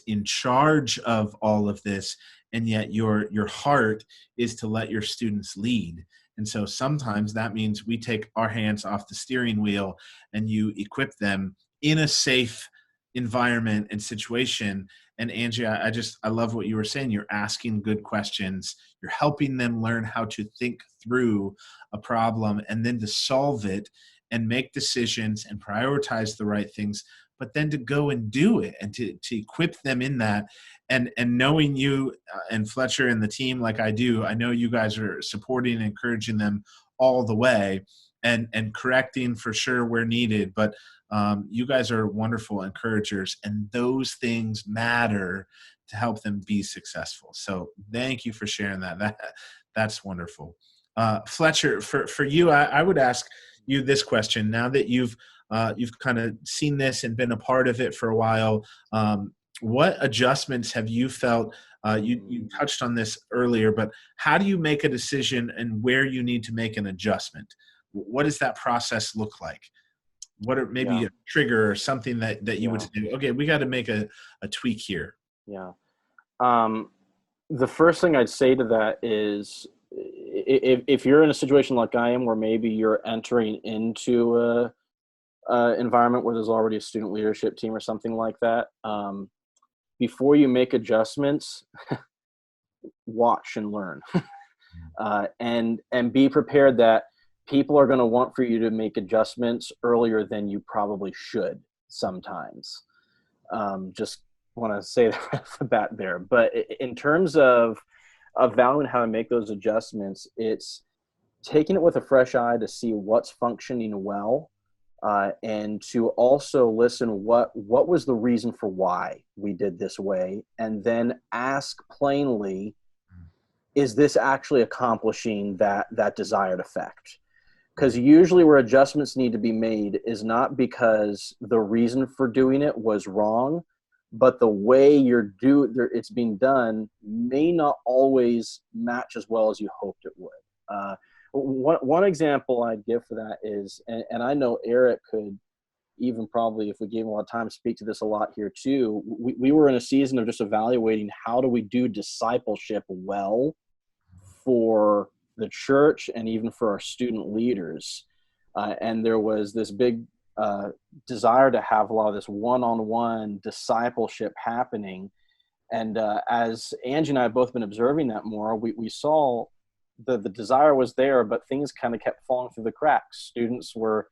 Speaker 1: in charge of all of this, and yet your heart is to let your students lead. And so sometimes that means we take our hands off the steering wheel and you equip them in a safe environment and situation. And Angie, I love what you were saying. You're asking good questions. You're helping them learn how to think through a problem and then to solve it and make decisions and prioritize the right things, but then to go and do it and to equip them in that. And knowing you and Fletcher and the team like I do, I know you guys are supporting and encouraging them all the way and correcting for sure where needed. But you guys are wonderful encouragers, and those things matter to help them be successful. So thank you for sharing that. That's wonderful. Fletcher, for you, I would ask you this question. Now that you've kind of seen this and been a part of it for a while, what adjustments have you felt? You touched on this earlier, but how do you make a decision and where you need to make an adjustment? What does that process look like? What are maybe a trigger or something that you would say, okay, we got to make a tweak here?
Speaker 2: Yeah. The first thing I'd say to that is, if you're in a situation like I am, where maybe you're entering into a environment where there's already a student leadership team or something like that, before you make adjustments, watch and learn, and be prepared that people are going to want for you to make adjustments earlier than you probably should sometimes. Just want to say that off the bat there. But in terms of valuing how to make those adjustments, it's taking it with a fresh eye to see what's functioning well, and to also listen what was the reason for why we did this way, and then ask plainly, is this actually accomplishing that desired effect? Because usually where adjustments need to be made is not because the reason for doing it was wrong, but the way it's being done may not always match as well as you hoped it would. One example I'd give for that is, and I know Eric could even probably, if we gave him a lot of time, speak to this a lot here too. We were in a season of just evaluating how do we do discipleship well for the church and even for our student leaders. And there was this big desire to have a lot of this one-on-one discipleship happening. And as Angie and I have both been observing that more, we saw the desire was there, but things kind of kept falling through the cracks. Students were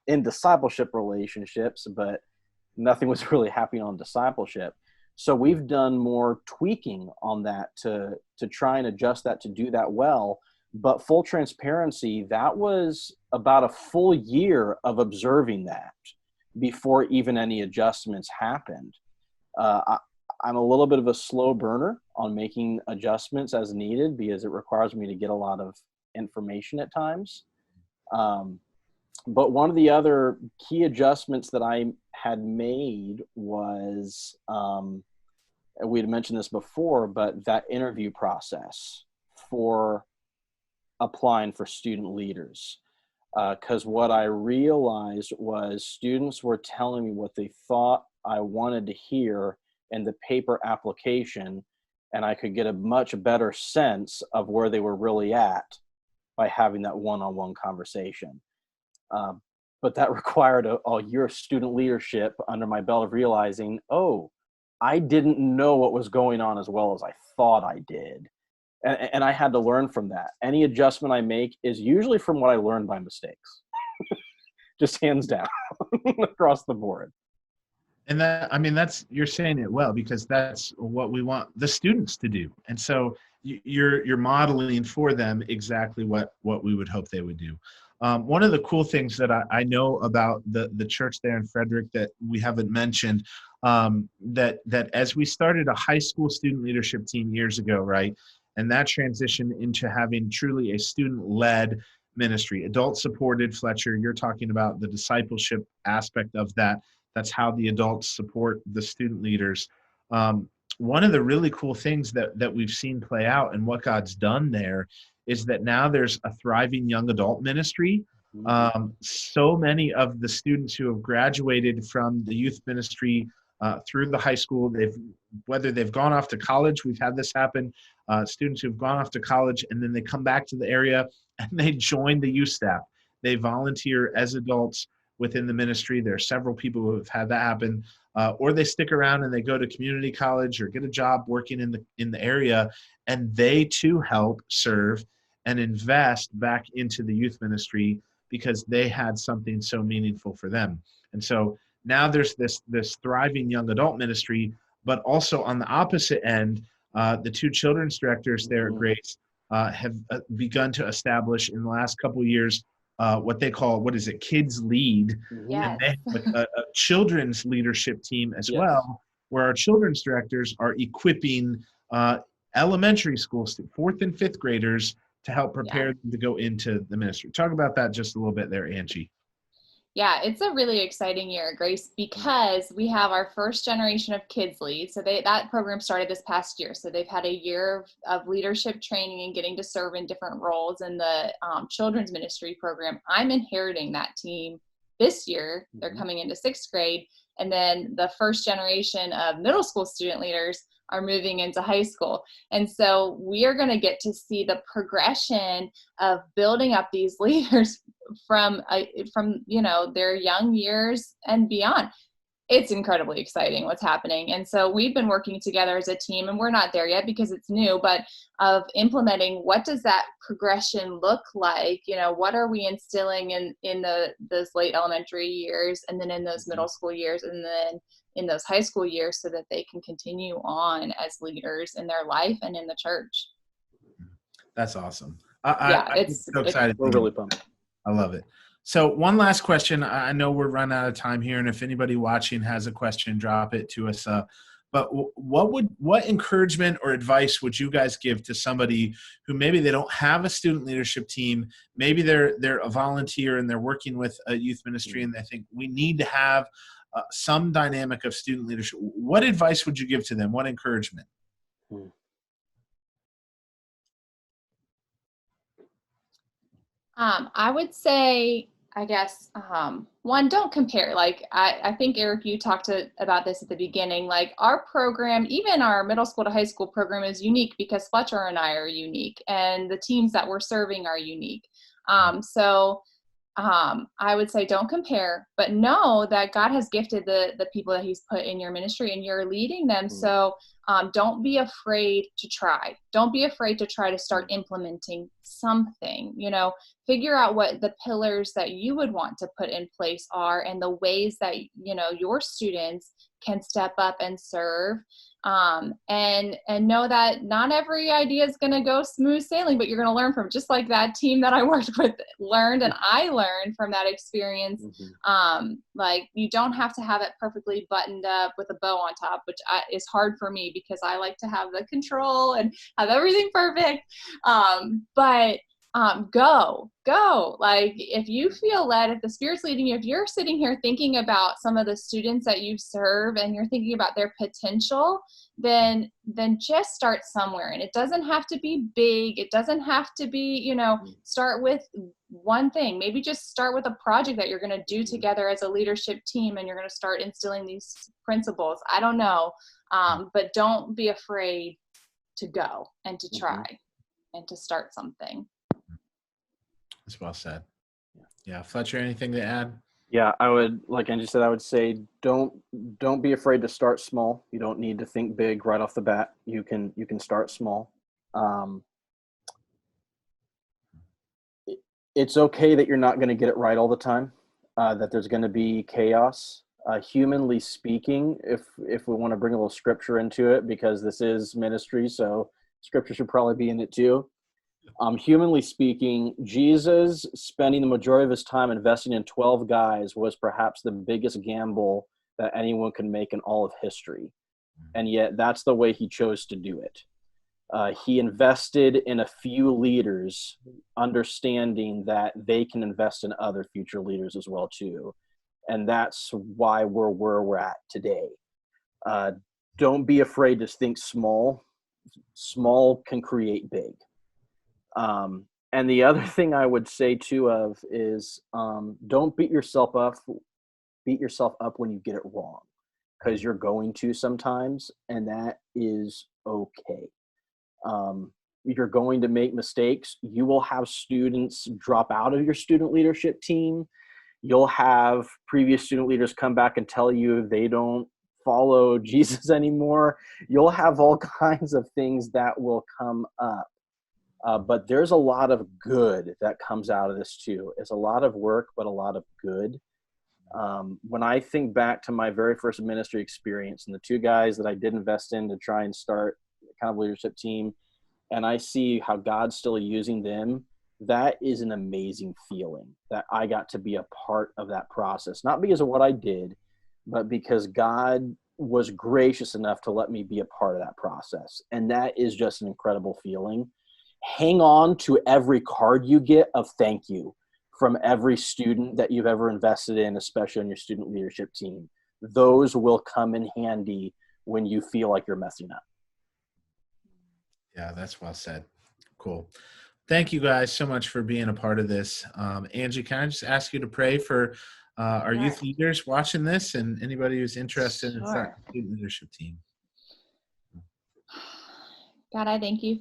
Speaker 2: in discipleship relationships, but nothing was really happening on discipleship. So we've done more tweaking on that to try and adjust that to do that well. But full transparency, that was about a full year of observing that before even any adjustments happened. I'm a little bit of a slow burner on making adjustments as needed because it requires me to get a lot of information at times. But one of the other key adjustments that I had made was, and we had mentioned this before, but that interview process for applying for student leaders. Because what I realized was students were telling me what they thought I wanted to hear in the paper application, and I could get a much better sense of where they were really at by having that one-on-one conversation. But that required a year of student leadership under my belt of realizing, I didn't know what was going on as well as I thought I did. And I had to learn from that. Any adjustment I make is usually from what I learned by mistakes. Just hands down across the board.
Speaker 1: And you're saying it well, because that's what we want the students to do. And so you're modeling for them exactly what we would hope they would do. One of the cool things that I know about the church there in Frederick that we haven't mentioned, that as we started a high school student leadership team years ago, right? And that transitioned into having truly a student-led ministry, adult-supported. Fletcher, you're talking about the discipleship aspect of that. That's how the adults support the student leaders. one of the really cool things that we've seen play out and what God's done there is that now there's a thriving young adult ministry. So many of the students who have graduated from the youth ministry through the high school, whether they've gone off to college, we've had this happen, students who've gone off to college and then they come back to the area and they join the youth staff. They volunteer as adults within the ministry. There are several people who have had that happen, or they stick around and they go to community college or get a job working in the area, and they too help serve and invest back into the youth ministry because they had something so meaningful for them. And so now there's this thriving young adult ministry, but also on the opposite end, the two children's directors there at Grace have begun to establish in the last couple of years what they call, Kids Lead.
Speaker 3: Yes.
Speaker 1: And they have a children's leadership team as well, where our children's directors are equipping elementary school, 4th and 5th graders to help prepare them to go into the ministry. Talk about that just a little bit there, Angie.
Speaker 3: Yeah, it's a really exciting year at Grace because we have our first generation of Kids Lead. So that program started this past year. So they've had a year of leadership training and getting to serve in different roles in the children's ministry program. I'm inheriting that team this year. They're coming into 6th grade. And then the first generation of middle school student leaders are moving into high school. And so we are going to get to see the progression of building up these leaders from their young years and beyond. It's incredibly exciting what's happening. And so we've been working together as a team, and we're not there yet because it's new, but of implementing what does that progression look like? What are we instilling in those late elementary years, and then in those middle school years, and then in those high school years, so that they can continue on as leaders in their life and in the church.
Speaker 1: That's awesome.
Speaker 3: It's
Speaker 1: so excited.
Speaker 2: We're really pumped.
Speaker 1: I love it. So one last question. I know we're running out of time here, and if anybody watching has a question, drop it to us. But what encouragement or advice would you guys give to somebody who maybe they don't have a student leadership team, maybe they're a volunteer and they're working with a youth ministry and they think we need to have some dynamic of student leadership? What advice would you give to them? What encouragement?
Speaker 3: I would say, I guess, one, don't compare. Like, I think, Eric, you talked about this at the beginning. Like, our program, even our middle school to high school program, is unique because Fletcher and I are unique, and the teams that we're serving are unique. I would say don't compare, but know that God has gifted the people that he's put in your ministry, and you're leading them. So don't be afraid to try. Don't be afraid to try to start implementing something. Figure out what the pillars that you would want to put in place are, and the ways that your students can step up and serve. And know that not every idea is going to go smooth sailing, but you're going to learn from, just like that team that I worked with learned, and I learned from that experience. Like, you don't have to have it perfectly buttoned up with a bow on top, which is hard for me because I like to have the control and have everything perfect. But go. Like, if you feel led, if the Spirit's leading you, if you're sitting here thinking about some of the students that you serve and you're thinking about their potential, then just start somewhere. And it doesn't have to be big. It doesn't have to be, start with one thing. Maybe just start with a project that you're going to do together as a leadership team, and you're going to start instilling these principles. I don't know. But don't be afraid to go and to try and to start something.
Speaker 1: That's well said. Yeah. Fletcher, anything to add?
Speaker 2: Yeah, I would, like Angie said, I would say don't be afraid to start small. You don't need to think big right off the bat. You can start small. It's okay that you're not going to get it right all the time, that there's going to be chaos. Humanly speaking, if we want to bring a little scripture into it, because this is ministry, so scripture should probably be in it too. Humanly speaking, Jesus spending the majority of his time investing in 12 guys was perhaps the biggest gamble that anyone could make in all of history. And yet that's the way he chose to do it. He invested in a few leaders, understanding that they can invest in other future leaders as well too. And that's why we're where we're at today. don't be afraid to think small. Small can create big. And the other thing I would say too is don't beat yourself up when you get it wrong, because you're going to sometimes, and that is okay. You're going to make mistakes. You will have students drop out of your student leadership team. You'll have previous student leaders come back and tell you they don't follow Jesus anymore. You'll have all kinds of things that will come up. But there's a lot of good that comes out of this too. It's a lot of work, but a lot of good. When I think back to my very first ministry experience and the two guys that I did invest in to try and start kind of leadership team, and I see how God's still using them, that is an amazing feeling that I got to be a part of that process. Not because of what I did, but because God was gracious enough to let me be a part of that process. And that is just an incredible feeling. Hang on to every card you get of thank you from every student that you've ever invested in, especially on your student leadership team. Those will come in handy when you feel like you're messing up.
Speaker 1: Yeah, that's well said. Cool. Thank you guys so much for being a part of this. Angie, can I just ask you to pray for our youth leaders watching this and anybody who's interested in starting a student leadership team?
Speaker 3: God, I thank you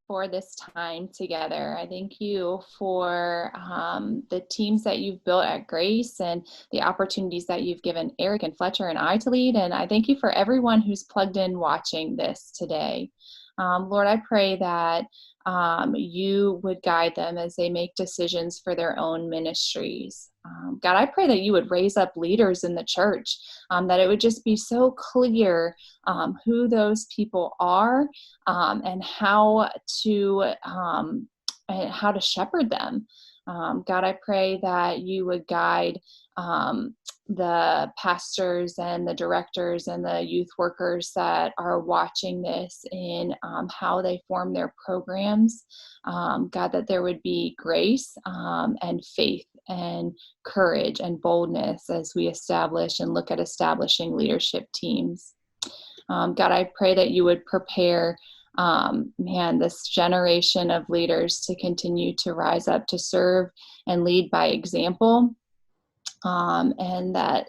Speaker 3: for this time together. I thank you for the teams that you've built at Grace and the opportunities that you've given Eric and Fletcher and I to lead. And I thank you for everyone who's plugged in watching this today. Lord, I pray that you would guide them as they make decisions for their own ministries. God, I pray that you would raise up leaders in the church, that it would just be so clear who those people are and how to shepherd them. God, I pray that you would guide the pastors and the directors and the youth workers that are watching this in how they form their programs. God, that there would be grace and faith and courage and boldness as we establish and look at establishing leadership teams. God, I pray that you would prepare this generation of leaders to continue to rise up to serve and lead by example. And that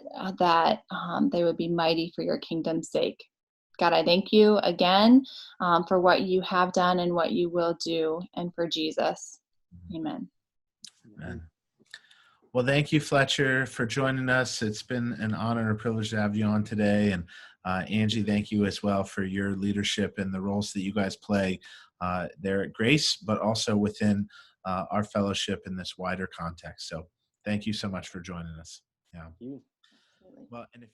Speaker 3: they would be mighty for your kingdom's sake. God, I thank you again for what you have done and what you will do, and for Jesus. Amen.
Speaker 1: Amen. Well, thank you, Fletcher, for joining us. It's been an honor and a privilege to have you on today. And Angie, thank you as well for your leadership and the roles that you guys play there at Grace, but also within our fellowship in this wider context. So thank you so much for joining us. Yeah.
Speaker 2: Thank you.
Speaker 1: Well, and if